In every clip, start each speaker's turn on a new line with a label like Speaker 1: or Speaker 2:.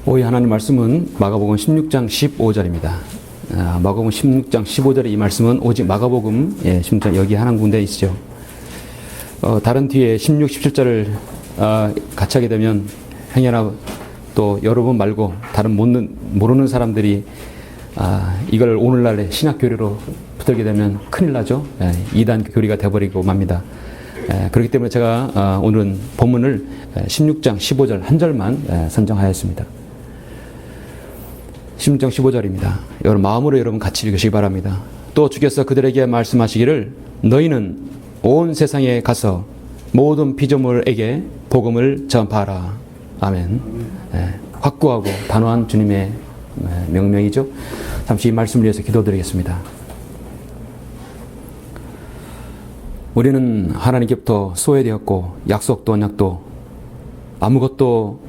Speaker 1: 오늘 하나님 말씀은 마가복음 16장 15절입니다. 마가복음 16장 15절의 이 말씀은 오직 마가복음 16장 여기 한 군데 있죠. 다른 뒤에 16, 17절을 같이 하게 되면 행여나 또 여러분 말고 다른 모르는 사람들이 이걸 오늘날의 신학교리로 붙들게 되면 큰일 나죠. 이단 교리가 되어버리고 맙니다. 그렇기 때문에 제가 오늘은 본문을 16장 15절 한 절만 선정하였습니다. 16장 15절입니다. 여러분 마음으로 여러분 같이 읽으시기 바랍니다. 또 주께서 그들에게 말씀하시기를 너희는 온 세상에 가서 모든 피조물에게 복음을 전파하라. 아멘. 확고하고 단호한 주님의 명령이죠. 잠시 이 말씀을 위해서 기도드리겠습니다. 우리는 하나님께부터 소외되었고 약속도 언약도 아무것도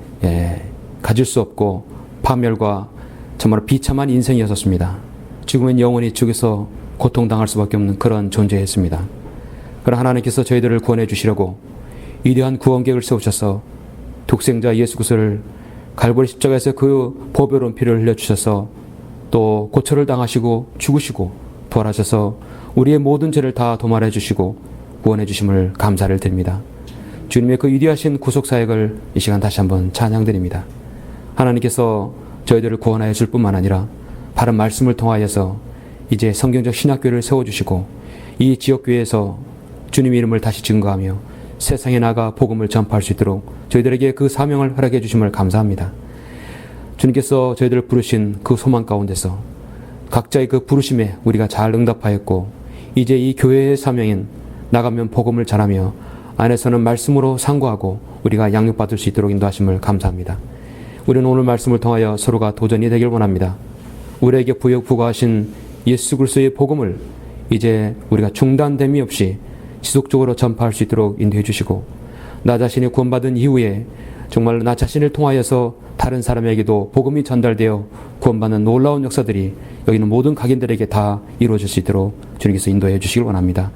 Speaker 1: 가질 수 없고 파멸과 정말 비참한 인생이었습니다. 죽으면 영원히 죽여서 고통당할 수밖에 없는 그런 존재였습니다. 그러나 하나님께서 저희들을 구원해 주시려고 위대한 구원계획을 세우셔서 독생자 예수 그리스도를 갈보리 십자가에서 그 보배로운 피를 흘려주셔서 또 고초를 당하시고 죽으시고 부활하셔서 우리의 모든 죄를 다 도말해 주시고 구원해 주심을 감사를 드립니다. 주님의 그 위대하신 구속사역을 이 시간 다시 한번 찬양드립니다. 하나님께서 저희들을 구원하여 줄 뿐만 아니라 바른 말씀을 통하여서 이제 성경적 신학교를 세워주시고 이 지역교회에서 주님 이름을 다시 증거하며 세상에 나가 복음을 전파할 수 있도록 저희들에게 그 사명을 허락해 주심을 감사합니다. 주님께서 저희들을 부르신 그 소망 가운데서 각자의 그 부르심에 우리가 잘 응답하였고 이제 이 교회의 사명인 나가면 복음을 전하며 안에서는 말씀으로 상고하고 우리가 양육받을 수 있도록 인도하심을 감사합니다. 우리는 오늘 말씀을 통하여 서로가 도전이 되길 원합니다. 우리에게 부여하신 예수 그리스도의 복음을 이제 우리가 중단됨이 없이 지속적으로 전파할 수 있도록 인도해 주시고 나 자신이 구원받은 이후에 정말 나 자신을 통하여서 다른 사람에게도 복음이 전달되어 구원받는 놀라운 역사들이 여기는 모든 각인들에게 다 이루어질 수 있도록 주님께서 인도해 주시길 원합니다.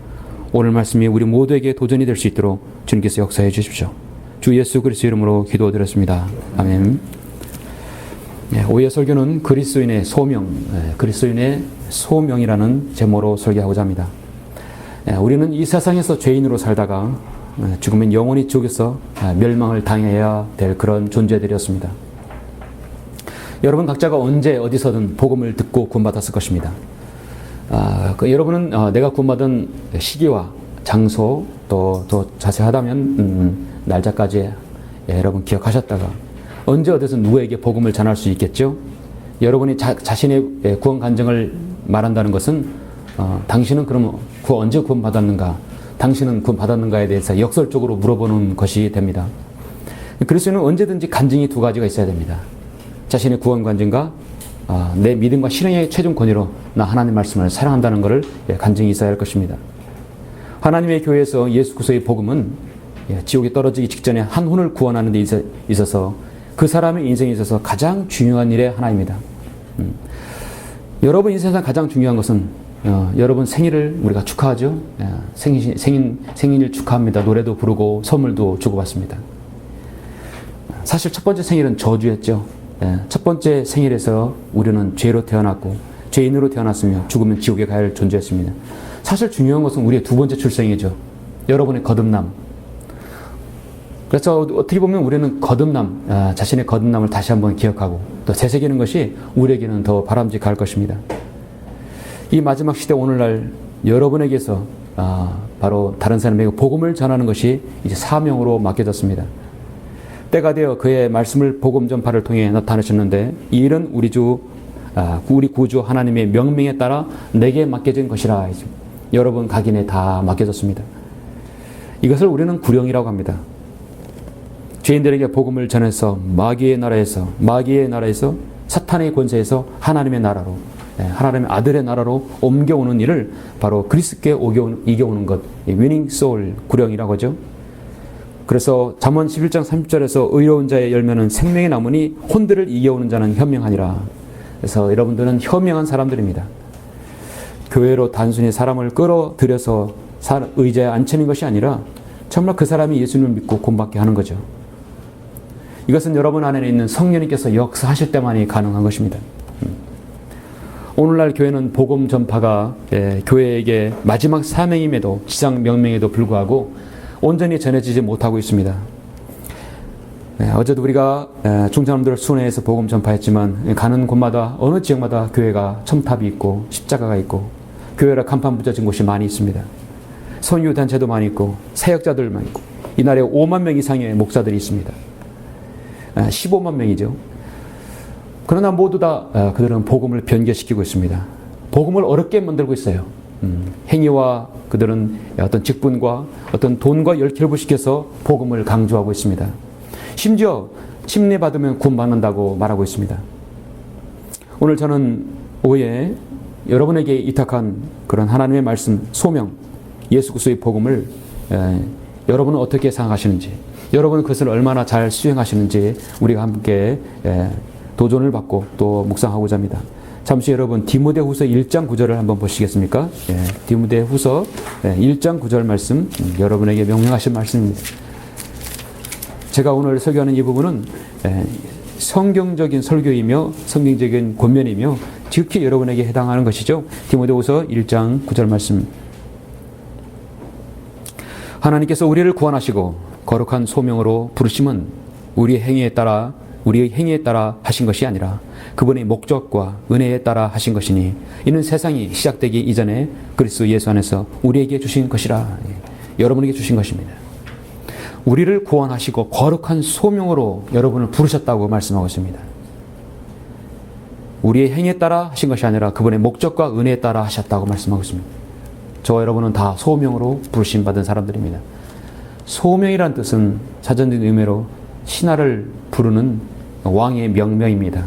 Speaker 1: 오늘 말씀이 우리 모두에게 도전이 될 수 있도록 주님께서 역사해 주십시오. 주 예수 그리스도 이름으로 기도드렸습니다. 아멘. 오후의 설교는 그리스도인의 소명, 그리스도인의 소명이라는 제목으로 설교하고자 합니다. 우리는 이 세상에서 죄인으로 살다가 죽으면 영원히 지옥에서 멸망을 당해야 될 그런 존재들이었습니다. 여러분 각자가 언제 어디서든 복음을 듣고 구원받았을 것입니다. 여러분은 내가 구원받은 시기와 장소 또 자세하다면 날짜까지 여러분 기억하셨다가 언제 어디서 누구에게 복음을 전할 수 있겠죠? 여러분이 자신의 구원 간증을 말한다는 것은 당신은 그러면 언제 구원 받았는가? 당신은 구원 받았는가에 대해서 역설적으로 물어보는 것이 됩니다. 그리스도는 언제든지 간증이 두 가지가 있어야 됩니다. 자신의 구원 간증과 내 믿음과 실행의 최종 권위로 나 하나님 말씀을 사랑한다는 것을 간증이 있어야 할 것입니다. 하나님의 교회에서 예수 그리스도의 복음은 지옥에 떨어지기 직전에 한 혼을 구원하는 데 있어서 그 사람의 인생에 있어서 가장 중요한 일의 하나입니다. 여러분 인생에서 가장 중요한 것은 여러분 생일을 우리가 축하하죠. 생일 축하합니다. 노래도 부르고 선물도 주고받습니다. 사실 첫 번째 생일은 저주였죠. 첫 번째 생일에서 우리는 죄로 태어났고 죄인으로 태어났으며 죽으면 지옥에 가야 할 존재였습니다. 사실 중요한 것은 우리의 두 번째 출생이죠. 여러분의 거듭남. 그래서 어떻게 보면 우리는 자신의 거듭남을 다시 한번 기억하고 또 되새기는 것이 우리에게는 더 바람직할 것입니다. 이 마지막 시대 오늘날 여러분에게서 바로 다른 사람에게 복음을 전하는 것이 이제 사명으로 맡겨졌습니다. 때가 되어 그의 말씀을 복음 전파를 통해 나타내셨는데 이 일은 우리 구주 하나님의 명명에 따라 내게 맡겨진 것이라. 여러분 각인에 다 맡겨졌습니다. 이것을 우리는 구령이라고 합니다. 죄인들에게 복음을 전해서 마귀의 나라에서 사탄의 권세에서 하나님의 나라로 하나님의 아들의 나라로 옮겨오는 일을 바로 그리스도께 이겨오는 것, 위닝 소울 구령이라고 하죠. 그래서 잠언 11장 30절에서 의로운 자의 열매는 생명의 나무니 혼들을 이겨오는 자는 현명하니라. 그래서 여러분들은 현명한 사람들입니다. 교회로 단순히 사람을 끌어들여서 의자에 앉히는 것이 아니라 정말 그 사람이 예수님을 믿고 구원받게 하는 거죠. 이것은 여러분 안에 있는 성령님께서 역사하실 때만이 가능한 것입니다. 오늘날 교회는 복음 전파가 교회에게 마지막 사명임에도, 지상 명령에도 불구하고 온전히 전해지지 못하고 있습니다. 어제도 우리가 중장님들 순회에서 복음 전파했지만, 가는 곳마다 어느 지역마다 교회가 첨탑이 있고 십자가가 있고 교회라 간판 붙여진 곳이 많이 있습니다. 선교단체도 많이 있고 사역자들 많이 있고, 이날에 5만 명 이상의 목사들이 있습니다. 15만 명이죠. 그러나 모두 다 그들은 복음을 변개시키고 있습니다. 복음을 어렵게 만들고 있어요. 행위와 그들은 어떤 직분과 어떤 돈과 열kel을 시켜서 복음을 강조하고 있습니다. 심지어 침례받으면 구원받는다고 말하고 있습니다. 오늘 저는 오후에 여러분에게 이탁한 그런 하나님의 말씀, 소명, 예수 그리스도의 복음을 여러분은 어떻게 생각하시는지, 여러분은 그것을 얼마나 잘 수행하시는지 우리가 함께 도전을 받고 또 묵상하고자 합니다. 잠시 여러분 디모데후서 1장 9절을 한번 보시겠습니까? 디모데후서 1장 9절 말씀, 여러분에게 명령하신 말씀입니다. 제가 오늘 설교하는 이 부분은 성경적인 설교이며 성경적인 권면이며 지극히 여러분에게 해당하는 것이죠. 디모데후서 1장 9절 말씀. 하나님께서 우리를 구원하시고 거룩한 소명으로 부르심은 우리의 행위에 따라 하신 것이 아니라 그분의 목적과 은혜에 따라 하신 것이니, 이는 세상이 시작되기 이전에 그리스도 예수 안에서 우리에게 주신 것이라. 여러분에게 주신 것입니다. 우리를 구원하시고 거룩한 소명으로 여러분을 부르셨다고 말씀하고 있습니다. 우리의 행위에 따라 하신 것이 아니라 그분의 목적과 은혜에 따라 하셨다고 말씀하고 있습니다. 저와 여러분은 다 소명으로 부르심 받은 사람들입니다. 소명이란 뜻은 사전적인 의미로 신하를 부르는 왕의 명명입니다.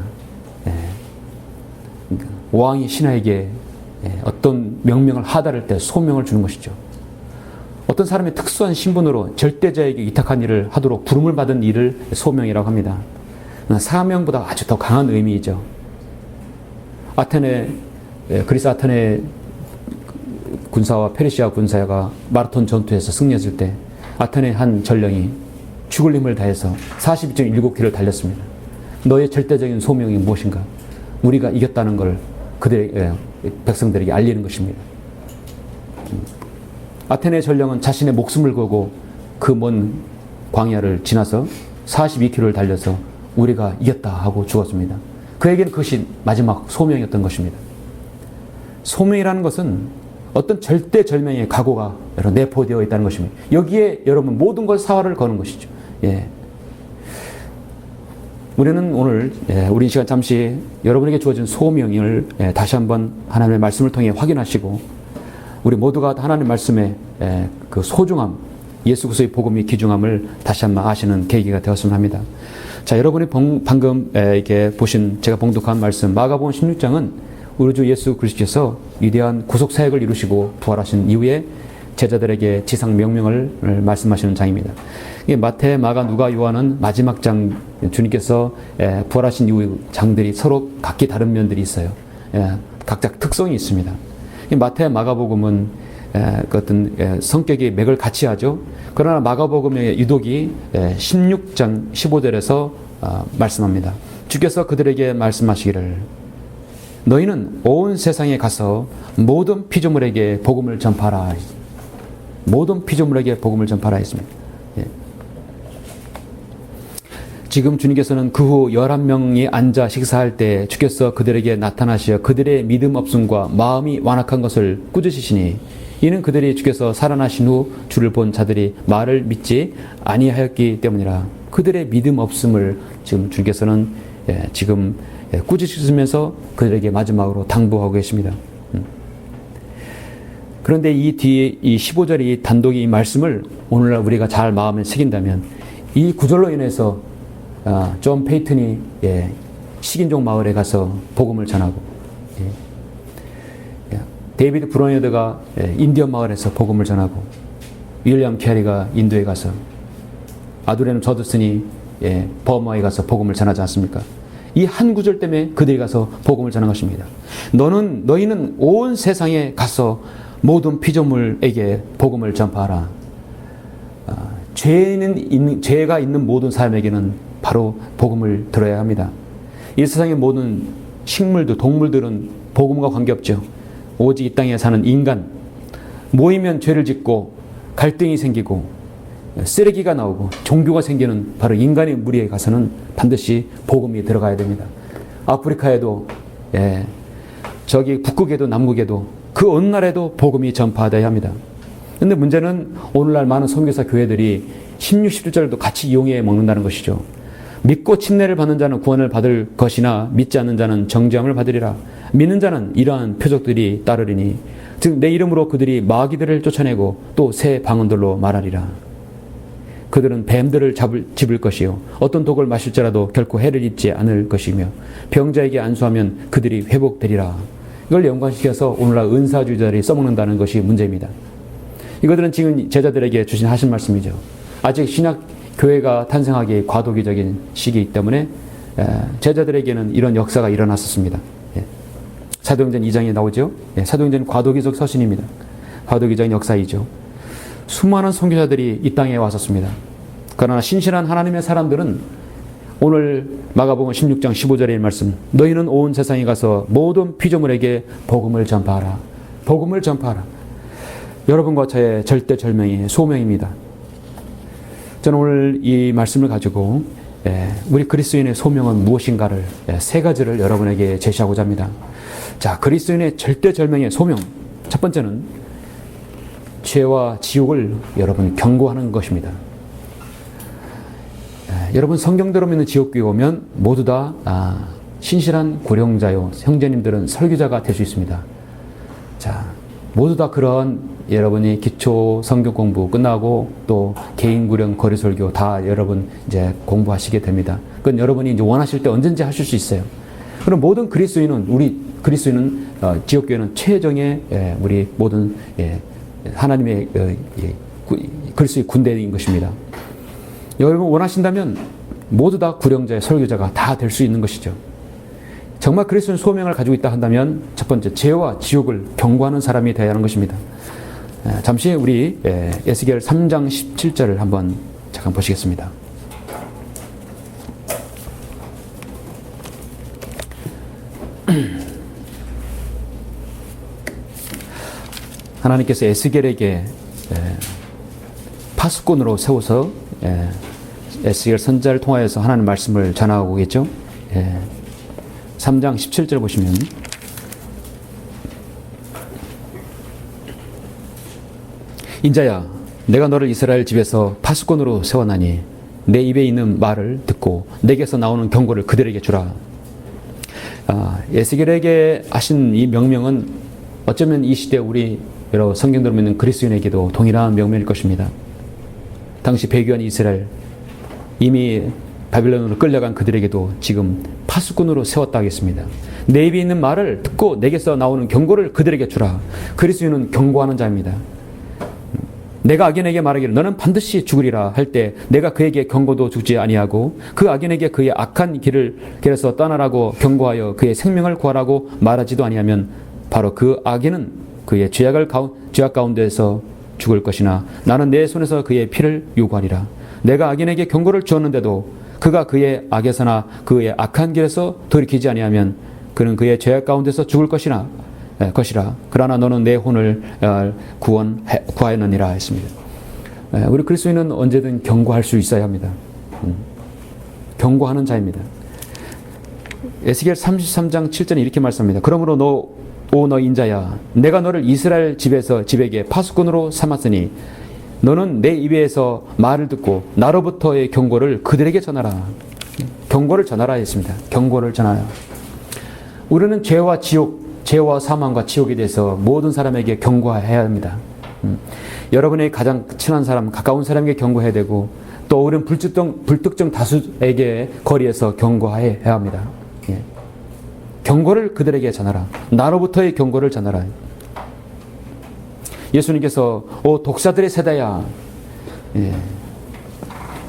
Speaker 1: 왕이 신하에게 어떤 명명을 하달할 때 소명을 주는 것이죠. 어떤 사람의 특수한 신분으로 절대자에게 위탁한 일을 하도록 부름을 받은 일을 소명이라고 합니다. 사명보다 아주 더 강한 의미이죠. 그리스 아테네 군사와 페르시아 군사가 마라톤 전투에서 승리했을 때 아테네 한 전령이 죽을 힘을 다해서 42.19km를 달렸습니다. 너의 절대적인 소명이 무엇인가? 우리가 이겼다는 걸 그들의 백성들에게 알리는 것입니다. 아테네 전령은 자신의 목숨을 걸고 그 먼 광야를 지나서 42km를 달려서 우리가 이겼다 하고 죽었습니다. 그에게는 그것이 마지막 소명이었던 것입니다. 소명이라는 것은 어떤 절대절명의 각오가 내포되어 있다는 것입니다. 여기에 여러분 모든 걸 사활을 거는 것이죠. 우리는 오늘 우리 시간 잠시 여러분에게 주어진 소명을 다시 한번 하나님의 말씀을 통해 확인하시고, 우리 모두가 하나님의 말씀의 그 소중함, 예수 그리스도의 복음의 귀중함을 다시 한번 아시는 계기가 되었으면 합니다. 자, 여러분이 방금 이렇게 보신 제가 봉독한 말씀, 마가복음 16장은 우리 주 예수 그리스도께서 위대한 구속 사역을 이루시고 부활하신 이후에 제자들에게 지상 명령을 말씀하시는 장입니다. 마태, 마가, 누가, 요한은 마지막 장, 주님께서 부활하신 이후 장들이 서로 각기 다른 면들이 있어요. 각자 특성이 있습니다. 마태, 마가복음은 어떤 성격이 맥을 같이 하죠. 그러나 마가복음의 유독이 16장 15절에서 말씀합니다. 주께서 그들에게 말씀하시기를 너희는 온 세상에 가서 모든 피조물에게 복음을 전파하라. 모든 피조물에게 복음을 전파하라 했습니다. 지금 주님께서는 그 후 11명이 앉아 식사할 때 주께서 그들에게 나타나시어 그들의 믿음 없음과 마음이 완악한 것을 꾸짖으시니, 이는 그들이 주께서 살아나신 후 주를 본 자들이 말을 믿지 아니하였기 때문이라. 그들의 믿음 없음을 지금 주님께서는 지금 꾸짖으시면서 그들에게 마지막으로 당부하고 계십니다. 그런데 이 뒤에 이 15절의 단독의 이 말씀을 오늘날 우리가 잘 마음에 새긴다면, 이 구절로 인해서 존 페이튼이 식인종 마을에 가서 복음을 전하고, 데이비드 브로니드가 인디언 마을에서 복음을 전하고, 윌리엄 캐리가 인도에 가서, 아두레는 저드슨이 버마에 가서 복음을 전하지 않습니까? 이 한 구절 때문에 그들이 가서 복음을 전한 것입니다. 너희는 온 세상에 가서 모든 피조물에게 복음을 전파하라. 죄가 있는 모든 사람에게는 바로 복음을 들어야 합니다. 이 세상의 모든 식물들, 동물들은 복음과 관계없죠. 오직 이 땅에 사는 인간, 모이면 죄를 짓고 갈등이 생기고 쓰레기가 나오고 종교가 생기는 바로 인간의 무리에 가서는 반드시 복음이 들어가야 됩니다. 아프리카에도 저기 북극에도 남극에도 그 어느 나라에도 복음이 전파되어야 합니다. 그런데 문제는 오늘날 많은 선교사 교회들이 16, 17절도 같이 이용해 먹는다는 것이죠. 믿고 침례를 받는 자는 구원을 받을 것이나 믿지 않는 자는 정죄함을 받으리라. 믿는 자는 이러한 표적들이 따르리니 즉 내 이름으로 그들이 마귀들을 쫓아내고 또 새 방언들로 말하리라. 그들은 뱀들을 집을 것이요 어떤 독을 마실지라도 결코 해를 입지 않을 것이며 병자에게 안수하면 그들이 회복되리라. 이걸 연관시켜서 오늘날 은사주의자들이 써먹는다는 것이 문제입니다. 이것들은 지금 제자들에게 주신 하신 말씀이죠. 아직 신약 교회가 탄생하기 과도기적인 시기이기 때문에 제자들에게는 이런 역사가 일어났었습니다. 사도행전 2장에 나오죠. 사도행전은 과도기적 서신입니다. 과도기적인 역사이죠. 수많은 선교사들이 이 땅에 왔었습니다. 그러나 신실한 하나님의 사람들은 오늘 마가복음 16장 15절의 말씀, 너희는 온 세상에 가서 모든 피조물에게 복음을 전파하라. 복음을 전파하라. 여러분과 저의 절대절명의 소명입니다. 저는 오늘 이 말씀을 가지고 우리 그리스도인의 소명은 무엇인가를 세 가지를 여러분에게 제시하고자 합니다. 자, 그리스도인의 절대절명의 소명. 첫 번째는 죄와 지옥을 여러분 경고하는 것입니다. 여러분 성경대로 믿는 지옥교회 오면 모두 다 신실한 고령자요 형제님들은 설교자가 될 수 있습니다. 자, 모두 다 그런 여러분이 기초 성경 공부 끝나고 또 개인 구령 거리 설교 다 여러분 이제 공부하시게 됩니다. 그건 여러분이 이제 원하실 때 언제든지 하실 수 있어요. 그럼 모든 그리스도인은 우리 그리스도인은 지옥교회는 최정의 우리 모든 하나님의 그리스도의 군대인 것입니다. 여러분 원하신다면 모두 다 구령자의 설교자가 다 될 수 있는 것이죠. 정말 그리스도인 소명을 가지고 있다 한다면 첫 번째 죄와 지옥을 경고하는 사람이 되어야 하는 것입니다. 잠시 우리 에스겔 3장 17절을 한번 잠깐 보시겠습니다. 하나님께서 에스겔에게 파수꾼으로 세워서 에스겔 선지자를 통하여서 하나님 말씀을 전하고 계죠. 3장 17절 보시면 인자야 내가 너를 이스라엘 집에서 파수꾼으로 세워나니 내 입에 있는 말을 듣고 내게서 나오는 경고를 그들에게 주라. 에스겔에게 하신 이 명령은 어쩌면 이 시대 우리 여러 성경대로 믿는 그리스도인에게도 동일한 명령일 것입니다. 당시 배교한 이스라엘 이미 바빌론으로 끌려간 그들에게도 지금 파수꾼으로 세웠다 하겠습니다. 내 입에 있는 말을 듣고 내게서 나오는 경고를 그들에게 주라. 그리스도인은 경고하는 자입니다. 내가 악인에게 말하기를 너는 반드시 죽으리라 할 때 내가 그에게 경고도 주지 아니하고 그 악인에게 그의 악한 길에서 떠나라고 경고하여 그의 생명을 구하라고 말하지도 아니하면 바로 그 악인은 그의 죄악 가운데에서 죽을 것이나 나는 내 손에서 그의 피를 요구하리라. 내가 악인에게 경고를 주었는데도 그가 그의 악에서나 그의 악한 길에서 돌이키지 아니하면 그는 그의 죄악 가운데서 죽을 것이라. 그러나 너는 내 혼을 구하였느니라 했습니다. 우리 그리스도인은 언제든 경고할 수 있어야 합니다. 경고하는 자입니다. 에스겔 33장 7절에 이렇게 말씀합니다. 그러므로 너 인자야 내가 너를 이스라엘 집에게 파수꾼으로 삼았으니 너는 내 입에서 말을 듣고 나로부터의 경고를 그들에게 전하라. 경고를 전하라 했습니다. 경고를 전하라. 우리는 죄와 사망과 지옥에 대해서 모든 사람에게 경고해야 합니다. 여러분의 가장 친한 사람, 가까운 사람에게 경고해야 되고 또 우리는 불특정 다수에게 거리에서 경고해야 합니다. 경고를 그들에게 전하라. 나로부터의 경고를 전하라. 예수님께서 독사들의 세대야.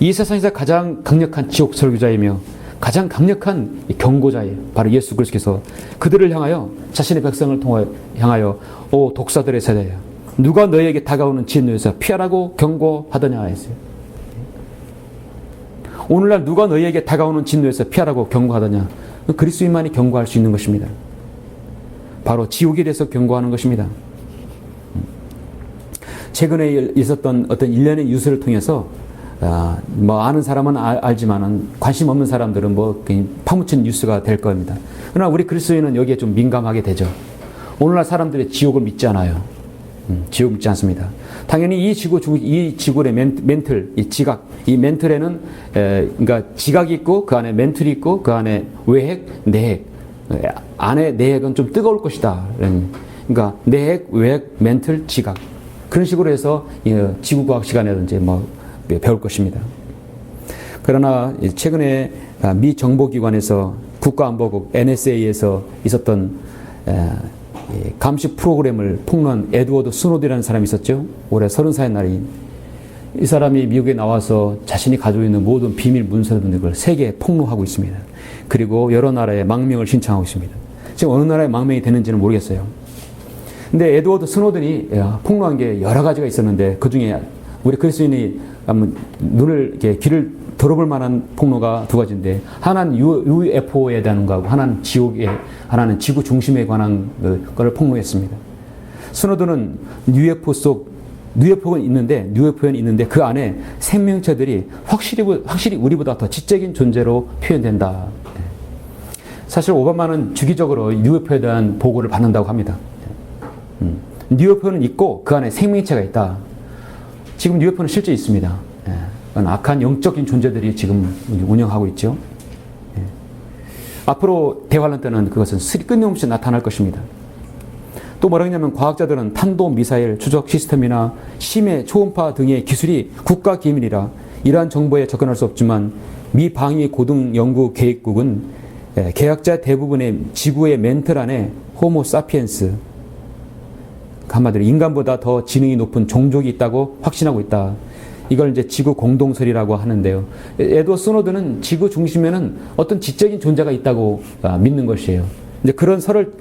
Speaker 1: 이 세상에서 가장 강력한 지옥 설교자이며 가장 강력한 경고자예요. 바로 예수 그리스도께서 그들을 향하여 자신의 백성을 향하여 독사들의 세대야. 누가 너에게 다가오는 진노에서 피하라고 경고하더냐 했어요. 오늘날 누가 너희에게 다가오는 진노에서 피하라고 경고하더냐? 그리스도인만이 경고할 수 있는 것입니다. 바로 지옥에 대해서 경고하는 것입니다. 최근에 있었던 어떤 일련의 뉴스를 통해서 뭐 아는 사람은 알지만은 관심 없는 사람들은 뭐 파묻힌 뉴스가 될 겁니다. 그러나 우리 그리스도인은 여기에 좀 민감하게 되죠. 오늘날 사람들이 지옥을 믿지 않아요. 지옥 믿지 않습니다. 당연히 이 지구의 멘틀, 이 지각, 이 멘틀에는 그러니까 지각이 있고 그 안에 멘틀이 있고 그 안에 외핵, 내핵, 안에 내핵은 좀 뜨거울 것이다. 그러니까 내핵, 외핵, 멘틀, 지각 그런 식으로 해서 지구과학 시간이라든지 뭐 배울 것입니다. 그러나 최근에 미 정보기관에서 국가안보국 NSA에서 있었던 감시 프로그램을 폭로한 에드워드 스노든이라는 사람이 있었죠. 올해 30살의 날인. 이 사람이 미국에 나와서 자신이 가지고 있는 모든 비밀 문서들 걸 세계에 폭로하고 있습니다. 그리고 여러 나라에 망명을 신청하고 있습니다. 지금 어느 나라에 망명이 되는지는 모르겠어요. 근데 에드워드 스노든이 폭로한 게 여러 가지가 있었는데 그 중에 우리 그리스도인이 한번 눈을 이렇게 귀를 들어볼 만한 폭로가 두 가지인데 하나는 UFO에 대한 거하고 하나는 지옥에 하나는 지구 중심에 관한 것을 폭로했습니다. 스노든은 UFO는 있는데 그 안에 생명체들이 확실히 우리보다 더 지적인 존재로 표현된다. 사실 오바마는 주기적으로 UFO에 대한 보고를 받는다고 합니다. UFO는 있고 그 안에 생명체가 있다. 지금 UFO는 실제 있습니다. 악한 영적인 존재들이 지금 운영하고 있죠. 앞으로 대환란 때는 그것은 끊임없이 나타날 것입니다. 또 뭐라 했냐면 과학자들은 탄도미사일 추적 시스템이나 심해 초음파 등의 기술이 국가 기밀이라 이러한 정보에 접근할 수 없지만 미 방위 고등 연구 계획국은 계약자 대부분의 지구의 멘틀 안에 호모 사피엔스 한마디로 인간보다 더 지능이 높은 종족이 있다고 확신하고 있다. 이걸 이제 지구 공동설이라고 하는데요. 에드워드 스노든은 지구 중심에는 어떤 지적인 존재가 있다고 믿는 것이에요. 이제 그런 설을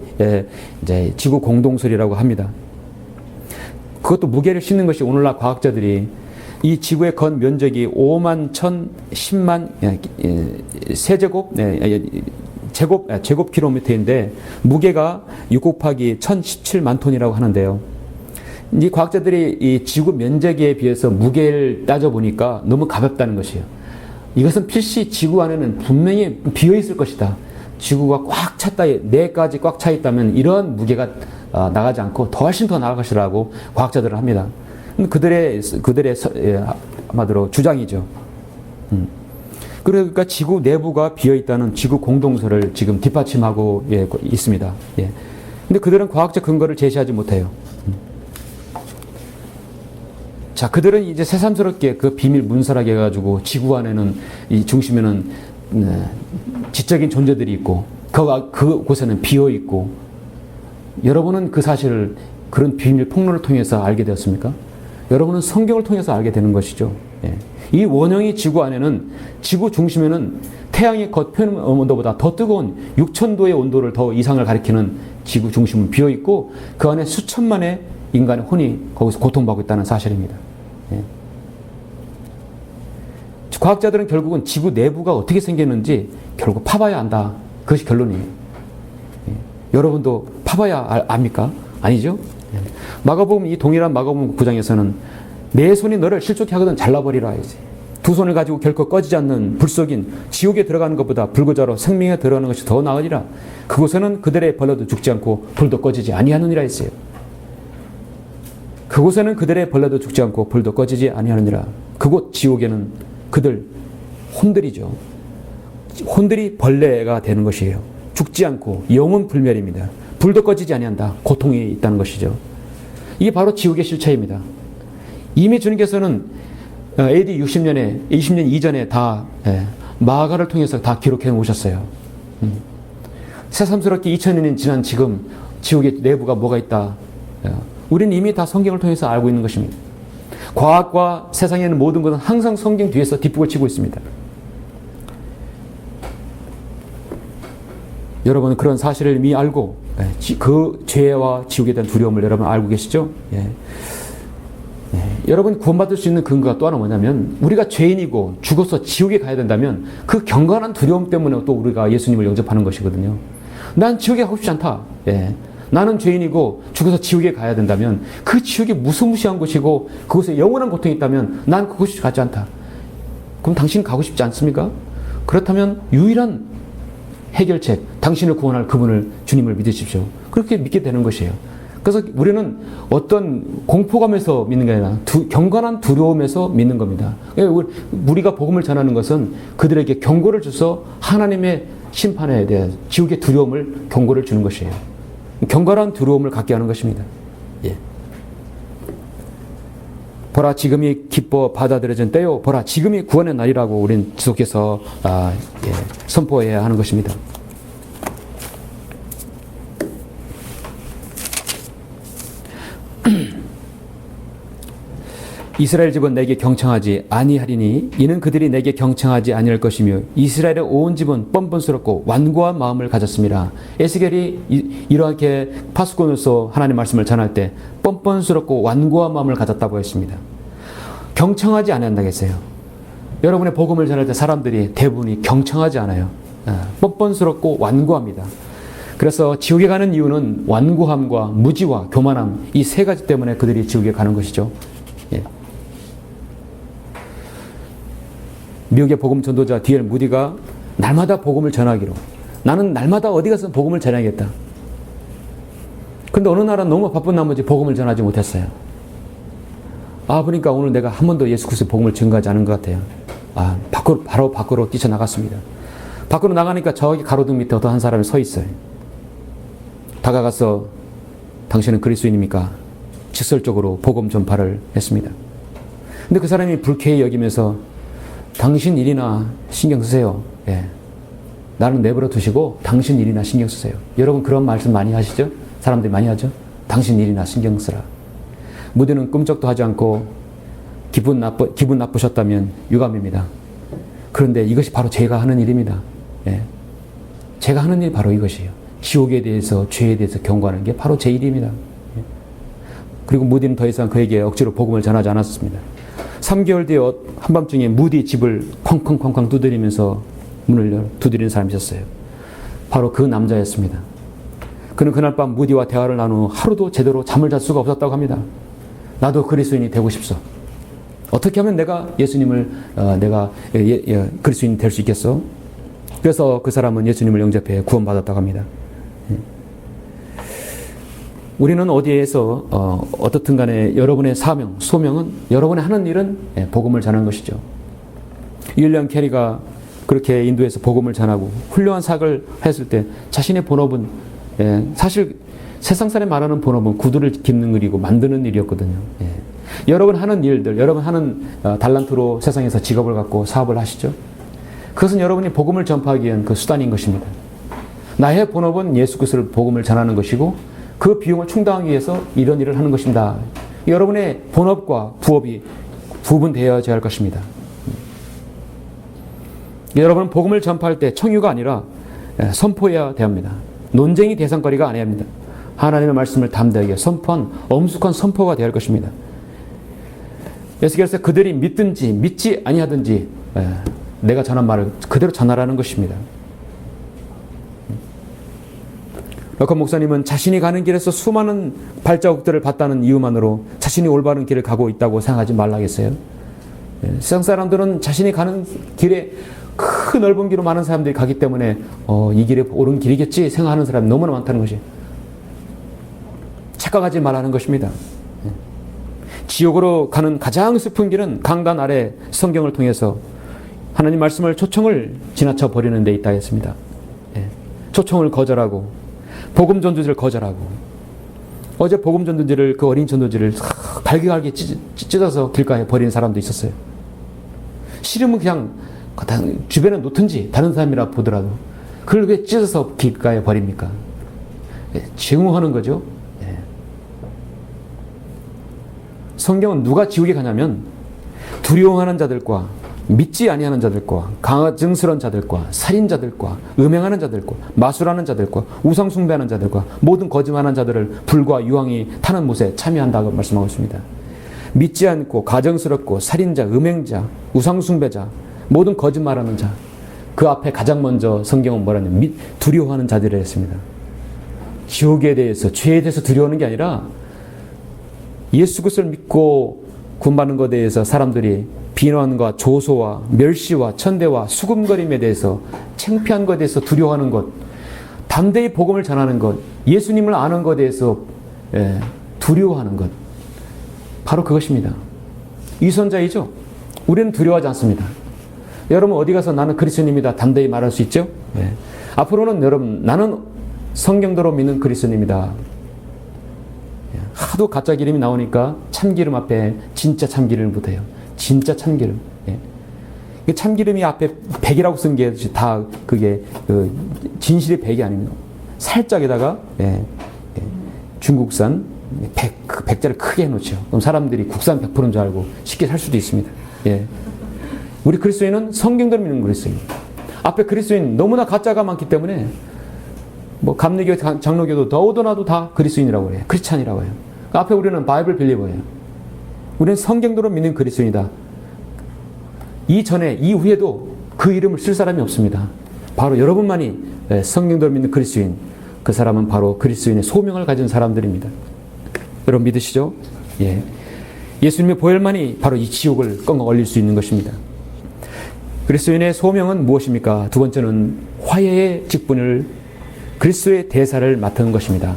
Speaker 1: 이제 지구 공동설이라고 합니다. 그것도 무게를 싣는 것이 오늘날 과학자들이 이 지구의 건 면적이 5만 1010만 제곱 킬로미터인데 무게가 6 곱하기 1017만 톤이라고 하는데요. 이 과학자들이 이 지구 면적에 비해서 무게를 따져보니까 너무 가볍다는 것이에요. 이것은 필시 지구 안에는 분명히 비어있을 것이다. 지구가 꽉 찼다, 내까지 꽉 차 있다면 이런 무게가 나가지 않고 훨씬 더 나갈 것이라고 과학자들은 합니다. 그들의 아마도 주장이죠. 그러니까 지구 내부가 비어있다는 지구 공동설을 지금 뒷받침하고 있습니다. 근데 그들은 과학적 근거를 제시하지 못해요. 자, 그들은 이제 새삼스럽게 그 비밀 문서라게 해가지고 지구 안에는 이 중심에는 지적인 존재들이 있고 그곳에는 비어 있고 여러분은 그 사실을 그런 비밀 폭로를 통해서 알게 되었습니까? 여러분은 성경을 통해서 알게 되는 것이죠. 이 원형이 지구 안에는 지구 중심에는 태양의 겉표면 온도보다 더 뜨거운 6000도의 온도를 더 이상을 가리키는 지구 중심은 비어 있고 그 안에 수천만의 인간의 혼이 거기서 고통받고 있다는 사실입니다. 과학자들은 결국은 지구 내부가 어떻게 생겼는지 결국 파봐야 안다. 그것이 결론이에요. 여러분도 파봐야 압니까? 아니죠? 마가복음 이 동일한 마가복음 9장에서는 내 손이 너를 실족케 하거든 잘라버리라 하지. 두 손을 가지고 결코 꺼지지 않는 불 속인 지옥에 들어가는 것보다 불구자로 생명에 들어가는 것이 더 나으리라. 그곳에는 그들의 벌레도 죽지 않고 불도 꺼지지 아니하느니라 했어요. 그곳에는 그들의 벌레도 죽지 않고 불도 꺼지지 아니하느니라. 그곳 지옥에는 그들 혼들이죠. 혼들이 벌레가 되는 것이에요. 죽지 않고 영원 불멸입니다. 불도 꺼지지 아니한다. 고통이 있다는 것이죠. 이게 바로 지옥의 실체입니다. 이미 주님께서는 AD 60년에 20년 이전에 다 마가를 통해서 다 기록해 놓으셨어요. 새삼스럽게 2000년이 지난 지금 지옥의 내부가 뭐가 있다. 우리는 이미 다 성경을 통해서 알고 있는 것입니다. 과학과 세상에 있는 모든 것은 항상 성경 뒤에서 뒷북을 치고 있습니다. 여러분은 그런 사실을 이미 알고 그 죄와 지옥에 대한 두려움을 여러분 알고 계시죠? 여러분 구원받을 수 있는 근거가 또 하나 뭐냐면 우리가 죄인이고 죽어서 지옥에 가야 된다면 그 경건한 두려움 때문에 또 우리가 예수님을 영접하는 것이거든요. 난 지옥에 가고 싶지 않다. 예. 나는 죄인이고 죽어서 지옥에 가야 된다면 그 지옥이 무시무시한 곳이고 그곳에 영원한 고통이 있다면 난 그곳이 가지 않다. 그럼 당신 가고 싶지 않습니까? 그렇다면 유일한 해결책, 당신을 구원할 그분을 주님을 믿으십시오. 그렇게 믿게 되는 것이에요. 그래서 우리는 어떤 공포감에서 믿는 게 아니라 경건한 두려움에서 믿는 겁니다. 우리가 복음을 전하는 것은 그들에게 경고를 줘서 하나님의 심판에 대한 지옥의 두려움을 경고를 주는 것이에요. 경건한 두려움을 갖게 하는 것입니다. 예. 보라 지금이 기뻐 받아들여진 때요. 보라 지금이 구원의 날이라고 우리는 지속해서 선포해야 하는 것입니다. 이스라엘 집은 내게 경청하지 아니하리니 이는 그들이 내게 경청하지 아니할 것이며 이스라엘의 온 집은 뻔뻔스럽고 완고한 마음을 가졌습니다. 에스겔이 이렇게 파수꾼으로서 하나님의 말씀을 전할 때 뻔뻔스럽고 완고한 마음을 가졌다고 했습니다. 경청하지 아니한다고 했어요. 여러분의 복음을 전할 때 사람들이 대부분이 경청하지 않아요. 뻔뻔스럽고 완고합니다. 그래서 지옥에 가는 이유는 완고함과 무지와 교만함 이 세 가지 때문에 그들이 지옥에 가는 것이죠. 예. 미국의 복음 전도자 D.L. 무디가 날마다 복음을 전하기로 나는 날마다 어디 가서 복음을 전하겠다. 근데 어느 날은 너무 바쁜 나머지 복음을 전하지 못했어요. 보니까 오늘 내가 한 번도 예수 그리스도의 복음을 증거하지 않은 것 같아요. 바로 밖으로 뛰쳐나갔습니다. 밖으로 나가니까 저기 가로등 밑에 어떤 한 사람이 서 있어요. 다가가서 당신은 그리스도인입니까? 직설적으로 복음 전파를 했습니다. 근데 그 사람이 불쾌히 여기면서 당신 일이나 신경 쓰세요. 예. 나는 내버려 두시고 당신 일이나 신경 쓰세요. 여러분 그런 말씀 많이 하시죠? 사람들이 많이 하죠? 당신 일이나 신경 쓰라. 무디는 꿈쩍도 하지 않고 기분 나쁘셨다면 유감입니다. 그런데 이것이 바로 제가 하는 일입니다. 예. 제가 하는 일이 바로 이것이에요. 지옥에 대해서 죄에 대해서 경고하는 게 바로 제 일입니다. 예. 그리고 무디는 더 이상 그에게 억지로 복음을 전하지 않았습니다. 3개월 뒤에 한밤중에 무디 집을 쾅쾅쾅쾅 두드리면서 문을 두드리는 사람이 있었어요. 바로 그 남자였습니다. 그는 그날 밤 무디와 대화를 나누 하루도 제대로 잠을 잘 수가 없었다고 합니다. 나도 그리스도인이 되고 싶소. 어떻게 하면 내가 예수님을 그리스도인이 될 수 있겠어? 그래서 그 사람은 예수님을 영접해 구원받았다고 합니다. 우리는 어디에서 어떻든 간에 여러분의 사명, 소명은 여러분의 하는 일은 복음을 전하는 것이죠. 윌리엄 캐리가 그렇게 인도에서 복음을 전하고 훌륭한 사역을 했을 때 자신의 본업은 사실 세상 사람이 말하는 본업은 구두를 깁는 일이고 만드는 일이었거든요. 여러분 하는 일들, 여러분 하는 달란트로 세상에서 직업을 갖고 사업을 하시죠. 그것은 여러분이 복음을 전파하기 위한 그 수단인 것입니다. 나의 본업은 예수 그리스도를 복음을 전하는 것이고 그 비용을 충당하기 위해서 이런 일을 하는 것입니다. 여러분의 본업과 부업이 구분되어야 할 것입니다. 여러분은 복음을 전파할 때 청유가 아니라 선포해야 됩니다. 논쟁이 대상거리가 아니어야 합니다. 하나님의 말씀을 담대하게 선포한 엄숙한 선포가 되어야 할 것입니다. 에스겔에서 그들이 믿든지 믿지 아니하든지 내가 전한 말을 그대로 전하라는 것입니다. 러커 목사님은 자신이 가는 길에서 수많은 발자국들을 봤다는 이유만으로 자신이 올바른 길을 가고 있다고 생각하지 말라겠어요. 세상 사람들은 자신이 가는 길에 큰 넓은 길로 많은 사람들이 가기 때문에 이 길이 옳은 길이겠지 생각하는 사람이 너무나 많다는 것이 착각하지 말라는 것입니다. 지옥으로 가는 가장 슬픈 길은 강단 아래 성경을 통해서 하나님 말씀을 초청을 지나쳐 버리는 데 있다 했습니다. 초청을 거절하고 복음 전도지를 거절하고 어제 복음 전도지를 그 어린 전도지를 갈기갈기 찢어서 길가에 버리는 사람도 있었어요. 싫으면 그냥 주변에 놓든지 다른 사람이라 보더라도 그걸 왜 찢어서 길가에 버립니까? 증오하는 거죠. 성경은 누가 지옥에 가냐면 두려워하는 자들과 믿지 아니하는 자들과 가증스러운 자들과 살인자들과 음행하는 자들과 마술하는 자들과 우상 숭배하는 자들과 모든 거짓말하는 자들을 불과 유황이 타는 못에 참여한다고 말씀하고 있습니다. 믿지 않고 가정스럽고 살인자, 음행자, 우상숭배자, 모든 거짓말하는 자, 그 앞에 가장 먼저 성경은 뭐라냐면 두려워하는 자들이라 했습니다. 지옥에 대해서, 죄에 대해서 두려워하는 게 아니라 예수 그리스도를 믿고 구원받는 것에 대해서 사람들이 비난과 조소와 멸시와 천대와 수금거림에 대해서, 창피한 것에 대해서 두려워하는 것, 담대히 복음을 전하는 것, 예수님을 아는 것에 대해서 두려워하는 것, 바로 그것입니다. 위선자이죠. 우리는 두려워하지 않습니다. 여러분 어디 가서 나는 그리스도인입니다 담대히 말할 수 있죠? 앞으로는 여러분 나는 성경대로 믿는 그리스도인입니다. 하도 가짜 기름이 나오니까 참기름 앞에 진짜 참기름을 묻어요. 진짜 참기름. 참기름이 앞에 100이라고 쓴 게 다 그게 진실의 100이 아닙니다. 살짝에다가 중국산 100자를 크게 해놓죠. 그럼 사람들이 국산 100%인 줄 알고 쉽게 살 수도 있습니다. 우리 그리스도인은 성경대로 믿는 그리스도인. 앞에 그리스도인 너무나 가짜가 많기 때문에 뭐 감리교, 장로교도 더우더나도 다 그리스도인이라고 해요. 크리스찬이라고 해요. 앞에 우리는 바이블 빌리버예요. 우리는 성경대로 믿는 그리스도인이다. 이전에 이후에도 그 이름을 쓸 사람이 없습니다. 바로 여러분만이 성경대로 믿는 그리스도인, 그 사람은 바로 그리스도인의 소명을 가진 사람들입니다. 여러분 믿으시죠? 예수님의 보혈만이 바로 이 지옥을 껑껑 얼릴 수 있는 것입니다. 그리스도인의 소명은 무엇입니까? 두 번째는 화해의 직분을, 그리스도의 대사를 맡은 것입니다.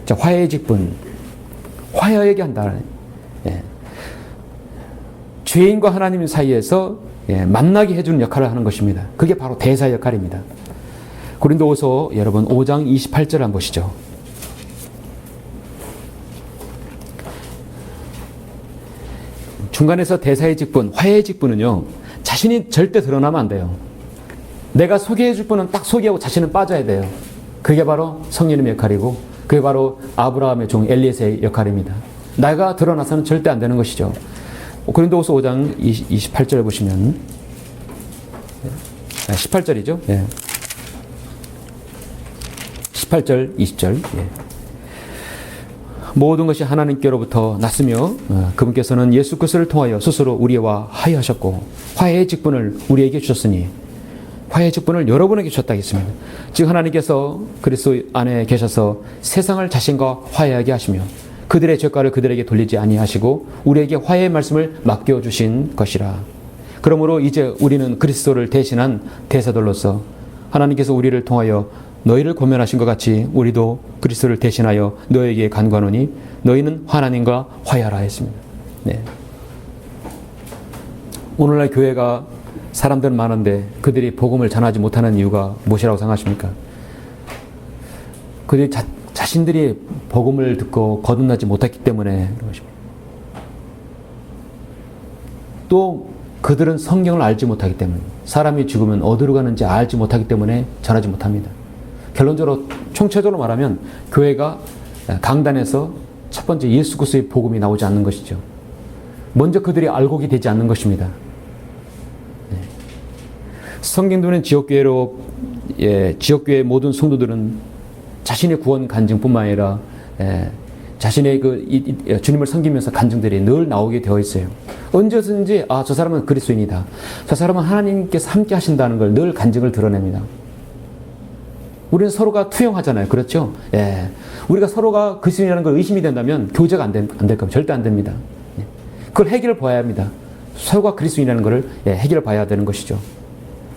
Speaker 1: 자, 화해의 직분, 화해하게 한다. 죄인과 하나님 사이에서 만나게 해주는 역할을 하는 것입니다. 그게 바로 대사의 역할입니다. 고린도후서 여러분 5장 28절 한번 보시죠. 중간에서 대사의 직분, 화해의 직분은요, 자신이 절대 드러나면 안 돼요. 내가 소개해 줄 분은 딱 소개하고 자신은 빠져야 돼요. 그게 바로 성령님의 역할이고, 그게 바로 아브라함의 종 엘리에세의 역할입니다. 내가 드러나서는 절대 안 되는 것이죠. 고린도후서 5장 28절 보시면 18절이죠. 18절, 20절. 모든 것이 하나님께로부터 났으며 그분께서는 예수 그리스도를 통하여 스스로 우리와 화해하셨고 화해의 직분을 우리에게 주셨으니 화해의 직분을 여러분에게 주셨다 했습니다. 즉 하나님께서 그리스도 안에 계셔서 세상을 자신과 화해하게 하시며 그들의 죄가를 그들에게 돌리지 아니하시고 우리에게 화해의 말씀을 맡겨주신 것이라. 그러므로 이제 우리는 그리스도를 대신한 대사들로서 하나님께서 우리를 통하여 너희를 고면하신 것 같이 우리도 그리스도를 대신하여 너에게 간구하노니 너희는 하나님과 화해하라 했습니다. 오늘날 교회가 사람들은 많은데 그들이 복음을 전하지 못하는 이유가 무엇이라고 생각하십니까? 그들이 자신들이 복음을 듣고 거듭나지 못했기 때문에 그런 것입니다. 또 그들은 성경을 알지 못하기 때문에, 사람이 죽으면 어디로 가는지 알지 못하기 때문에 전하지 못합니다. 결론적으로 총체적으로 말하면 교회가 강단에서 첫 번째 예수 그리스도의 복음이 나오지 않는 것이죠. 먼저 그들이 알곡이 되지 않는 것입니다. 성경도는 지역교회로, 지역교회 모든 성도들은 자신의 구원 간증뿐만 아니라 자신의 주님을 섬기면서 간증들이 늘 나오게 되어 있어요. 언제든지 저 사람은 그리스도인이다, 저 사람은 하나님께서 함께 하신다는 걸 늘 간증을 드러냅니다. 우리는 서로가 투영하잖아요. 그렇죠? 우리가 서로가 그리스도인이라는 걸 의심이 된다면 교제가 안 될 겁니다. 절대 안 됩니다. 그걸 해결을 봐야 합니다. 서로가 그리스도인이라는 걸 해결을 봐야 되는 것이죠.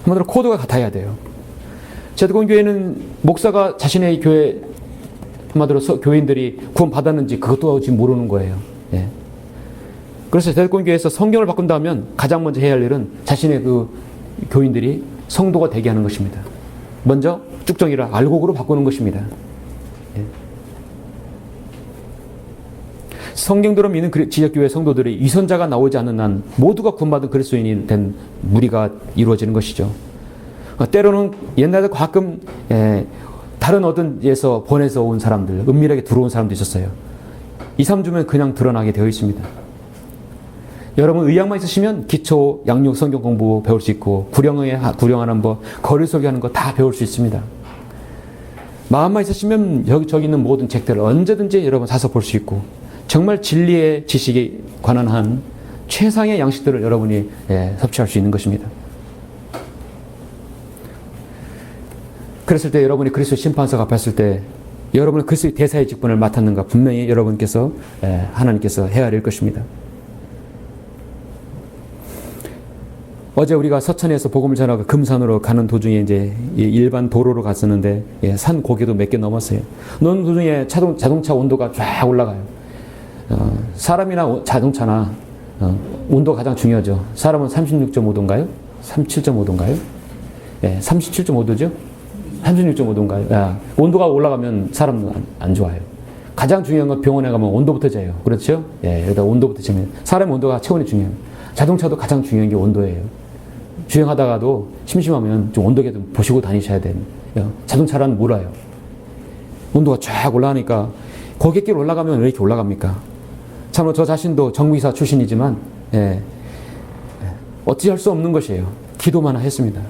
Speaker 1: 한마디로 코드가 같아야 돼요. 제도권교회는 목사가 자신의 교회, 한마디로 교인들이 구원 받았는지 그것도 지금 모르는 거예요. 그래서 제도권교회에서 성경을 바꾼다면 가장 먼저 해야 할 일은 자신의 그 교인들이 성도가 되게 하는 것입니다. 먼저 쭉정이를 알곡으로 바꾸는 것입니다. 성경대로 믿는 지역교회 성도들이 위선자가 나오지 않는 한 모두가 구원받은 그리스도인이 된 무리가 이루어지는 것이죠. 때로는 옛날에 가끔 다른 어떤 데서 보내서 온 사람들, 은밀하게 들어온 사람도 있었어요. 2, 3주면 그냥 드러나게 되어 있습니다. 여러분 의향만 있으시면 기초 양육 성경 공부 배울 수 있고 구령하는 법, 거리 소개하는 거 다 배울 수 있습니다. 마음만 있으시면 저기 있는 모든 책들을 언제든지 여러분 사서 볼 수 있고 정말 진리의 지식에 관한 한 최상의 양식들을 여러분이 섭취할 수 있는 것입니다. 그랬을 때 여러분이 그리스도의 심판석 앞에 섰을 때 여러분은 그리스도의 대사의 직분을 맡았는가 분명히 여러분께서 하나님께서 헤아릴 것입니다. 어제 우리가 서천에서 복음을 전하고 금산으로 가는 도중에 이제 일반 도로로 갔었는데 산 고개도 몇 개 넘었어요. 넘는 도중에 자동차 온도가 쫙 올라가요. 사람이나 자동차나 온도가 가장 중요하죠. 사람은 36.5도인가요? 37.5도인가요? 37.5도죠? 36.5도인가요? 온도가 올라가면 사람은 안 좋아요. 가장 중요한 건 병원에 가면 온도부터 재요. 그렇죠? 여기다 온도부터 재면 사람의 온도가 체온이 중요해요. 자동차도 가장 중요한 게 온도예요. 주행하다가도 심심하면 좀 온도계 좀 보시고 다니셔야 돼요. 자동차란 몰라요. 온도가 쫙 올라가니까 고갯길 올라가면 왜 이렇게 올라갑니까? 참으로 저 자신도 정비사 출신이지만 어찌할 수 없는 것이에요. 기도만 했습니다.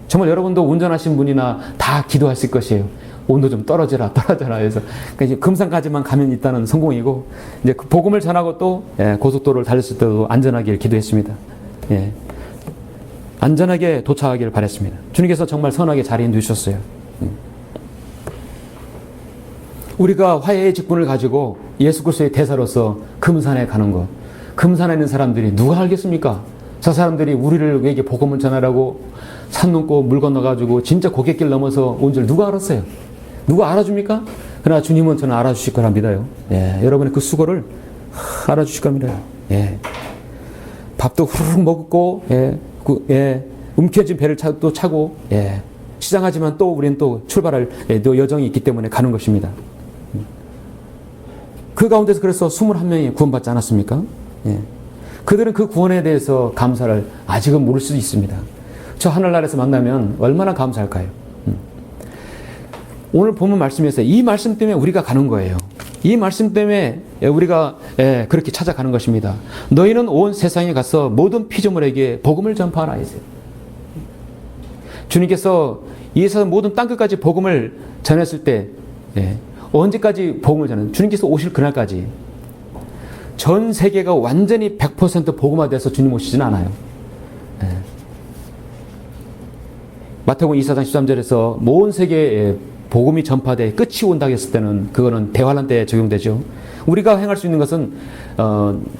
Speaker 1: 정말 여러분도 운전하신 분이나 다 기도하실 것이에요. 온도 좀 떨어져라 해서 그러니까 금산까지만 가면 일단은 성공이고 이제 그 복음을 전하고 또 고속도로를 달렸을 때도 안전하길 기도했습니다. 안전하게 도착하기를 바랬습니다. 주님께서 정말 선하게 자리해 주셨어요. 우리가 화해의 직분을 가지고 예수 그리스도의 대사로서 금산에 가는 것, 금산에 있는 사람들이 누가 알겠습니까? 저 사람들이 우리를 왜 이게 복음을 전하라고 산 넘고 물 건너가지고 진짜 고갯길 넘어서 온 줄 누가 알았어요? 누가 알아줍니까? 그러나 주님은 저는 알아주실 거라 믿어요. 여러분의 그 수고를 알아주실 겁니다. 밥도 후루룩 먹고, 움켜진 배를 또 차고, 시장하지만 또 우리는 또 출발할 또 여정이 있기 때문에 가는 것입니다. 그 가운데서 그래서 21명이 구원받지 않았습니까? 그들은 그 구원에 대해서 감사를 아직은 모를 수도 있습니다. 저 하늘나라에서 만나면 얼마나 감사할까요? 오늘 본문 말씀에서 이 말씀 때문에 우리가 가는 거예요. 이 말씀 때문에 우리가 그렇게 찾아가는 것입니다. 너희는 온 세상에 가서 모든 피조물에게 복음을 전파하라 했어요. 주님께서 이 세상 모든 땅끝까지 복음을 전했을 때 언제까지 복음을 전하는 주님께서 오실 그날까지 전 세계가 완전히 100% 복음화돼서 주님 오시진 않아요. 마태복음 24장 13절에서 온 세계에 복음이 전파돼 끝이 온다고 했을 때는 그거는 대환란 때에 적용되죠. 우리가 행할 수 있는 것은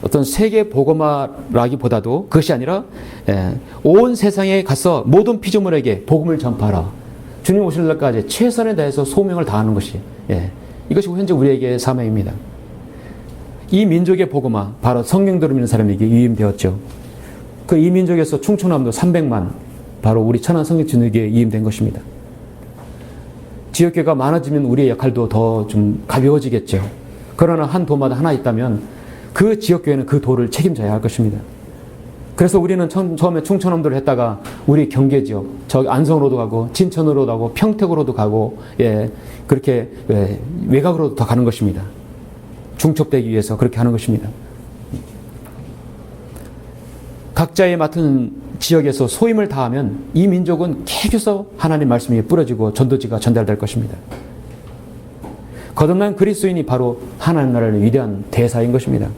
Speaker 1: 어떤 세계 복음화라기보다도 그것이 아니라 온 세상에 가서 모든 피조물에게 복음을 전파하라. 주님 오실 날까지 최선을 다해서 소명을 다하는 것이 이것이 현재 우리에게 사명입니다. 이 민족의 복음화 바로 성경대로 믿는 사람에게 위임되었죠. 그 이 민족에서 충청남도 300만 바로 우리 천안 성경진에게 위임된 것입니다. 지역교회가 많아지면 우리의 역할도 더 좀 가벼워지겠죠. 그러나 한 도마다 하나 있다면 그 지역교회는 그 도를 책임져야 할 것입니다. 그래서 우리는 처음에 충청남도를 했다가 우리 경계지역, 저 안성으로도 가고 진천으로도 가고 평택으로도 가고 그렇게 외곽으로도 더 가는 것입니다. 중첩되기 위해서 그렇게 하는 것입니다. 각자의 맡은 지역에서 소임을 다하면 이 민족은 계속해서 하나님 말씀이 뿌려지고 전도지가 전달될 것입니다. 거듭난 그리스도인이 바로 하나님 나라의 위대한 대사인 것입니다.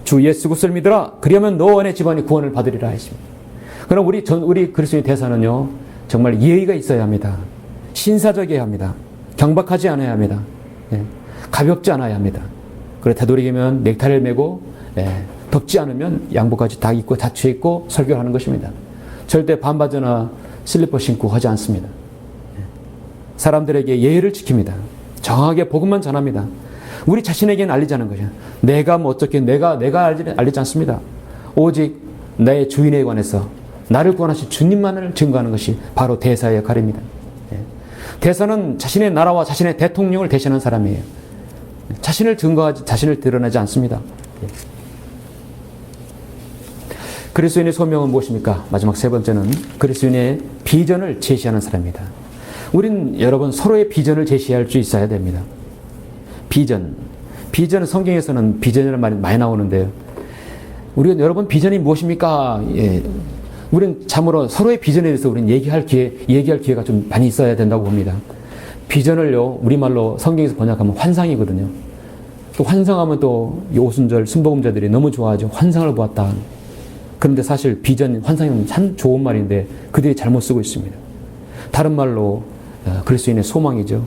Speaker 1: 주 예수 그리스도를 믿으라. 그리하면 너 안에 집안이 구원을 받으리라 했습니다. 그럼 우리 그리스도의 대사는요 정말 예의가 있어야 합니다. 신사적이어야 합니다. 경박하지 않아야 합니다. 가볍지 않아야 합니다. 그래 되도록이면 넥타이를 메고 덥지 않으면 양복까지 다 입고 닫혀 입고 설교를 하는 것입니다. 절대 반바지나 슬리퍼 신고 하지 않습니다. 사람들에게 예의를 지킵니다. 정확하게 복음만 전합니다. 우리 자신에게는 알리자는 거죠. 내가 뭐 어떻게 내가 알리지 않습니다. 오직 나의 주인에 관해서 나를 구원하신 주님만을 증거하는 것이 바로 대사의 역할입니다. 대사는 자신의 나라와 자신의 대통령을 대신하는 사람이에요. 자신을 증거하지 자신을 드러내지 않습니다. 그리스도인의 소명은 무엇입니까? 마지막 세 번째는 그리스도인의 비전을 제시하는 사람입니다. 우린 여러분 서로의 비전을 제시할 수 있어야 됩니다. 비전은 성경에서는 비전이라는 말이 많이 나오는데요. 우리가 여러분 비전이 무엇입니까? 우린 참으로 서로의 비전에 대해서 우리는 얘기할 기회가 좀 많이 있어야 된다고 봅니다. 비전을요 우리말로 성경에서 번역하면 환상이거든요. 또 환상하면 또 오순절 순복음자들이 너무 좋아하죠. 환상을 보았다. 그런데 사실 비전, 환상은 참 좋은 말인데 그들이 잘못 쓰고 있습니다. 다른 말로 그리스도인의 소망이죠.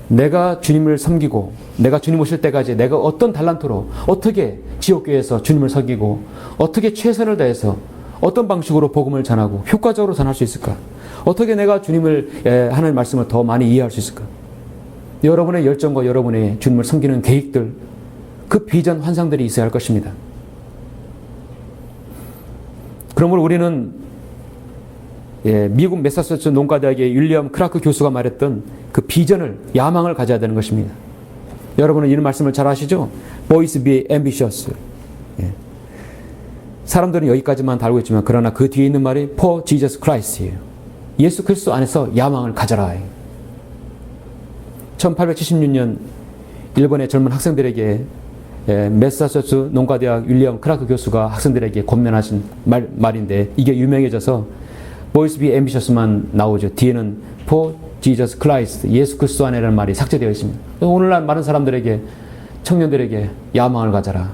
Speaker 1: 내가 주님을 섬기고 내가 주님 오실 때까지 내가 어떤 달란트로 어떻게 지옥교회에서 주님을 섬기고 어떻게 최선을 다해서 어떤 방식으로 복음을 전하고 효과적으로 전할 수 있을까? 어떻게 내가 주님을 하는 말씀을 더 많이 이해할 수 있을까? 여러분의 열정과 여러분의 주님을 섬기는 계획들, 그 비전 환상들이 있어야 할 것입니다. 그러므로 우리는 미국 매사추세츠 농가대학의 윌리엄 크라크 교수가 말했던 그 비전을, 야망을 가져야 되는 것입니다. 여러분은 이런 말씀을 잘 아시죠? Boys be ambitious. 사람들은 여기까지만 다 알고 있지만 그러나 그 뒤에 있는 말이 For Jesus Christ예요. 예수 그리스도 안에서 야망을 가져라. 1876년 일본의 젊은 학생들에게 매사추세츠 농가대학 윌리엄 크라크 교수가 학생들에게 권면하신 말인데 이게 유명해져서 Boys be ambitious만 나오죠. 뒤에는 For Jesus Christ, 예수 그리스도 안에라는 말이 삭제되어 있습니다. 오늘날 많은 사람들에게, 청년들에게 야망을 가져라.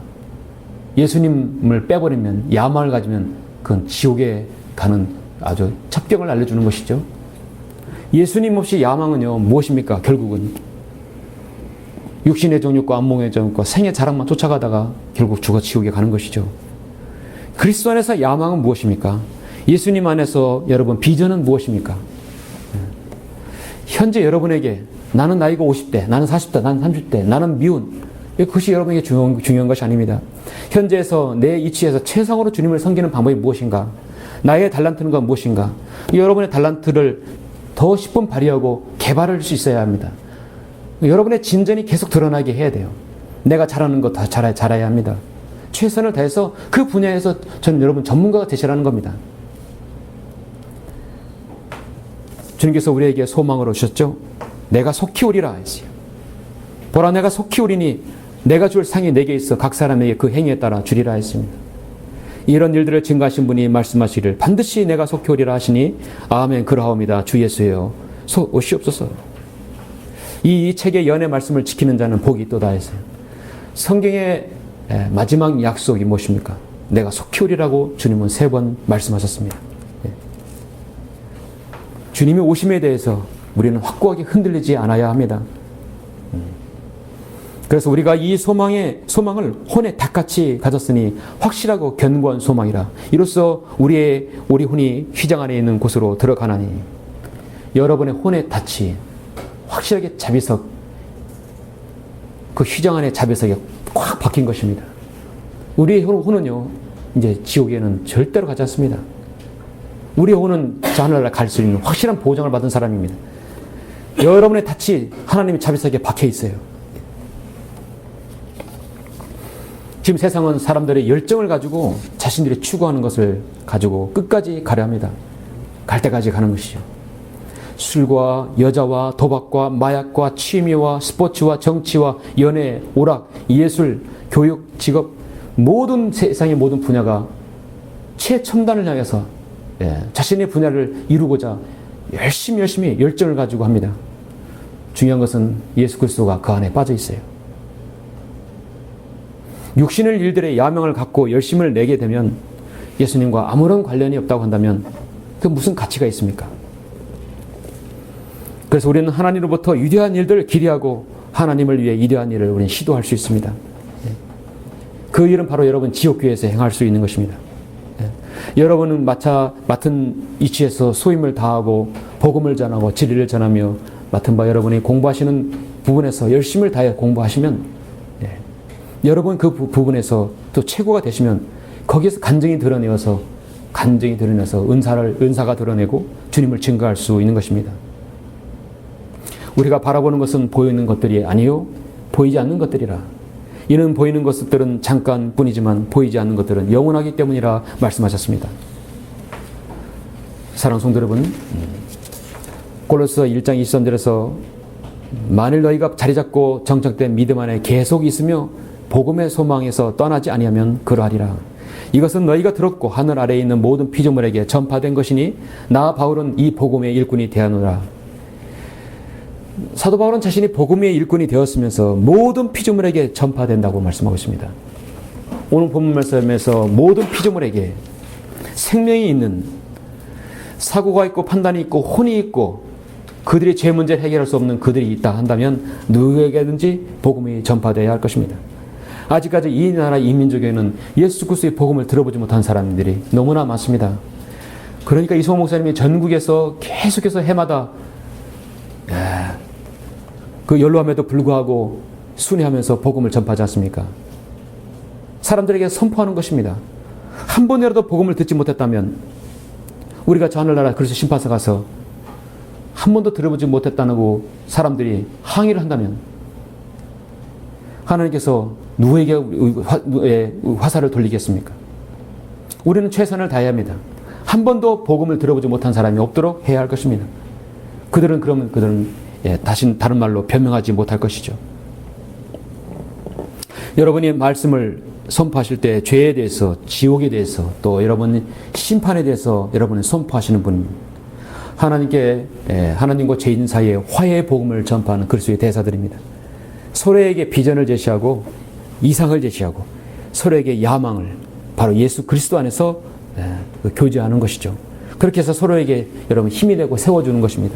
Speaker 1: 예수님을 빼버리면, 야망을 가지면 그건 지옥에 가는 아주 첩경을 알려주는 것이죠. 예수님 없이 야망은요 무엇입니까? 결국은 육신의 정욕과 안목의 정욕과 생의 자랑만 쫓아가다가 결국 죽어 지옥에 가는 것이죠. 그리스도 안에서 야망은 무엇입니까? 예수님 안에서 여러분 비전은 무엇입니까? 현재 여러분에게 나는 나이가 50대, 나는 40대, 나는 30대, 나는 미운, 그것이 여러분에게 중요한 것이 아닙니다. 현재에서 내 이치에서 최상으로 주님을 섬기는 방법이 무엇인가? 나의 달란트는 건 무엇인가? 여러분의 달란트를 더 10분 발휘하고 개발할 수 있어야 합니다. 여러분의 진전이 계속 드러나게 해야 돼요. 내가 잘하는 것 다 잘해야 합니다. 최선을 다해서 그 분야에서 저는 여러분 전문가가 되시라는 겁니다. 주님께서 우리에게 소망으로 주셨죠. 내가 속히 오리라 했어요. 보라 내가 속히 오리니 내가 줄 상이 내게 있어 각 사람에게 그 행위에 따라 주리라 했습니다. 이런 일들을 증거하신 분이 말씀하시기를 반드시 내가 속히 오리라 하시니 아멘 그러하옵니다. 주 예수여 오시옵소서. 이 책의 연의 말씀을 지키는 자는 복이 있도다 했어요. 성경의 마지막 약속이 무엇입니까? 내가 속히 오리라고 주님은 3번 말씀하셨습니다. 주님의 오심에 대해서 우리는 확고하게 흔들리지 않아야 합니다. 그래서 우리가 이 소망을 혼에 닭같이 가졌으니 확실하고 견고한 소망이라. 이로써 우리 혼이 휘장 안에 있는 곳으로 들어가나니 여러분의 혼의 닻이 확실하게 자비석, 그 휘장 안에 자비석에 꽉 박힌 것입니다. 우리의 혼은요, 이제 지옥에는 절대로 가지 않습니다. 우리의 혼은 저 하늘나라 갈 수 있는 확실한 보장을 받은 사람입니다. 여러분의 닻이 하나님의 자비석에 박혀 있어요. 지금 세상은 사람들의 열정을 가지고 자신들이 추구하는 것을 가지고 끝까지 가려 합니다. 갈 때까지 가는 것이죠. 술과 여자와 도박과 마약과 취미와 스포츠와 정치와 연애, 오락, 예술, 교육, 직업 모든 세상의 모든 분야가 최첨단을 향해서 자신의 분야를 이루고자 열심히 열정을 가지고 합니다. 중요한 것은 예수 그리스도가 그 안에 빠져 있어요. 육신의 일들의 야망을 갖고 열심을 내게 되면 예수님과 아무런 관련이 없다고 한다면 그 무슨 가치가 있습니까? 그래서 우리는 하나님으로부터 위대한 일들을 기대하고 하나님을 위해 위대한 일을 우리는 시도할 수 있습니다. 그 일은 바로 여러분 지옥교회에서 행할 수 있는 것입니다. 여러분은 맡은 위치에서 소임을 다하고 복음을 전하고 진리를 전하며 맡은 바 여러분이 공부하시는 부분에서 열심을 다해 공부하시면 여러분 그 부분에서 또 최고가 되시면 거기에서 간증이 드러내어서 은사가 드러내고 주님을 증거할 수 있는 것입니다. 우리가 바라보는 것은 보이는 것들이 아니요 보이지 않는 것들이라. 이는 보이는 것들은 잠깐뿐이지만 보이지 않는 것들은 영원하기 때문이라 말씀하셨습니다. 사랑하는 성도 여러분, 골로새 1장 23절에서 만일 너희가 자리 잡고 정착된 믿음 안에 계속 있으며 복음의 소망에서 떠나지 아니하면 그러하리라. 이것은 너희가 들었고 하늘 아래에 있는 모든 피조물에게 전파된 것이니 나 바울은 이 복음의 일꾼이 되었노라. 사도 바울은 자신이 복음의 일꾼이 되었으면서 모든 피조물에게 전파된다고 말씀하고 있습니다. 오늘 본문 말씀에서 모든 피조물에게 생명이 있는, 사고가 있고 판단이 있고 혼이 있고 그들의 죄 문제를 해결할 수 없는 그들이 있다 한다면 누구에게든지 복음이 전파되어야 할 것입니다. 아직까지 이 나라 이 민족에는 예수 그리스도의 복음을 들어보지 못한 사람들이 너무나 많습니다. 그러니까 이성호 목사님이 전국에서 계속해서 해마다 그 연로함에도 불구하고 순회하면서 복음을 전파하지 않습니까? 사람들에게 선포하는 것입니다. 한 번이라도 복음을 듣지 못했다면 우리가 저 하늘나라 그리스도 심판서 가서 한 번도 들어보지 못했다고 사람들이 항의를 한다면 하나님께서 누구에게 화살을 돌리겠습니까? 우리는 최선을 다해야 합니다. 한 번도 복음을 들어보지 못한 사람이 없도록 해야 할 것입니다. 그들은 다시 다른 말로 변명하지 못할 것이죠. 여러분이 말씀을 선포하실 때 죄에 대해서, 지옥에 대해서, 또 여러분 심판에 대해서 여러분이 선포하시는 분입니다. 하나님과 죄인 사이에 화해의 복음을 전파하는 그리스도의 대사들입니다. 서로에게 비전을 제시하고 이상을 제시하고 서로에게 야망을 바로 예수 그리스도 안에서 교제하는 것이죠. 그렇게 해서 서로에게 여러분 힘이 되고 세워주는 것입니다.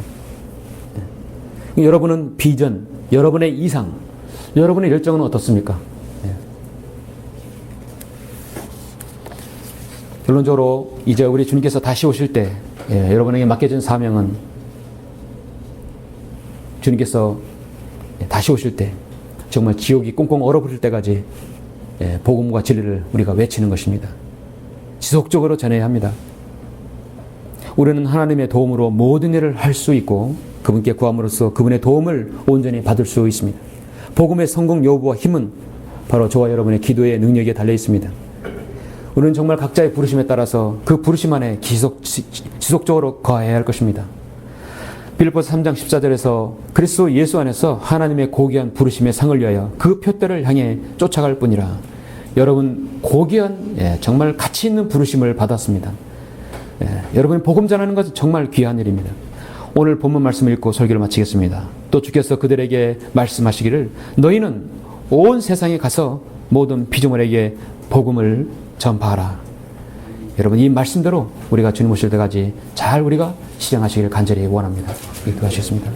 Speaker 1: 여러분은 비전, 여러분의 이상, 여러분의 열정은 어떻습니까? 결론적으로 이제 우리 주님께서 다시 오실 때 여러분에게 맡겨진 사명은 주님께서 다시 오실 때 정말 지옥이 꽁꽁 얼어붙을 때까지 복음과 진리를 우리가 외치는 것입니다. 지속적으로 전해야 합니다. 우리는 하나님의 도움으로 모든 일을 할 수 있고 그분께 구함으로써 그분의 도움을 온전히 받을 수 있습니다. 복음의 성공 여부와 힘은 바로 저와 여러분의 기도의 능력에 달려 있습니다. 우리는 정말 각자의 부르심에 따라서 그 부르심 안에 지속적으로 거해야 할 것입니다. 빌립보서 3장 14절에서 그리스도 예수 안에서 하나님의 고귀한 부르심의 상을 위하여 그 표대를 향해 쫓아갈 뿐이라. 여러분 고귀한 정말 가치 있는 부르심을 받았습니다. 여러분이 복음 전하는 것은 정말 귀한 일입니다. 오늘 본문 말씀을 읽고 설교를 마치겠습니다. 또 주께서 그들에게 말씀하시기를 너희는 온 세상에 가서 모든 피조물에게 복음을 전파하라. 여러분 이 말씀대로 우리가 주님 오실 때까지 잘 우리가 실행하시길 간절히 원합니다. 기도하시겠습니다.